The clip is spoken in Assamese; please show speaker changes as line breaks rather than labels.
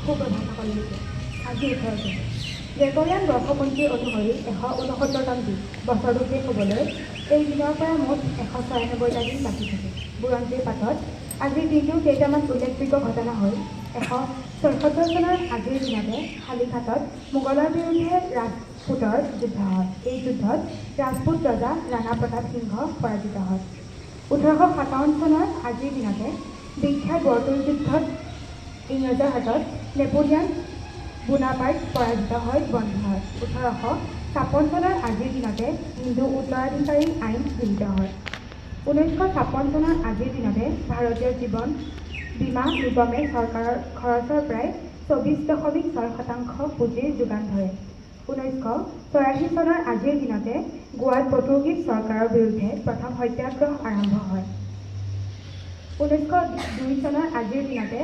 সুপ্ৰভাত সকলোকে। আজি 18 জুন। গ্ৰেগৰিয়ান বৰ্ষপঞ্জী অনুসৰি 169তম দিন। বছৰটো শেষ হ'বলৈ এই দিনৰ পৰা মুঠ 196টা দিন বাকী থাকে। বুৰঞ্জীৰ পাতত আজিৰ দিনটোৰ কেইটামান উল্লেখযোগ্য ঘটনা হ'ল 176 চনৰ আজিৰ দিনতে হালিঘাটত মোগলৰ বিৰুদ্ধে ৰাজপুতৰ যুদ্ধ হয়। এই যুদ্ধত ৰাজপুত ৰজা ৰাণা প্ৰতাপ সিংহ পৰাজিত হয়। 1857 চনৰ আজিৰ দিনতে বিখ্যাত বৰতোল যুদ্ধত ইংৰাজৰ হাতত নেপোলিয়ন বোনাপাৰ্ট পৰাজিত হৈ বন্ধ হয়। 1856 চনৰ আজিৰ দিনতে হিন্দু উত্তৰাধিকাৰী আইন গৃহীত হয়। 1956 চনৰ আজিৰ দিনতে ভাৰতীয় জীৱন বীমা নিগমে চৰকাৰৰ খৰচৰ প্ৰায় 24.6% পুঁজিৰ যোগান ধৰে। 1984 চনৰ আজিৰ দিনতে গোৱাত পৰ্তুগীজ চৰকাৰৰ বিৰুদ্ধে প্ৰথম সত্যাগ্ৰহ আৰম্ভ হয়। 1902 চনৰ আজিৰ দিনতে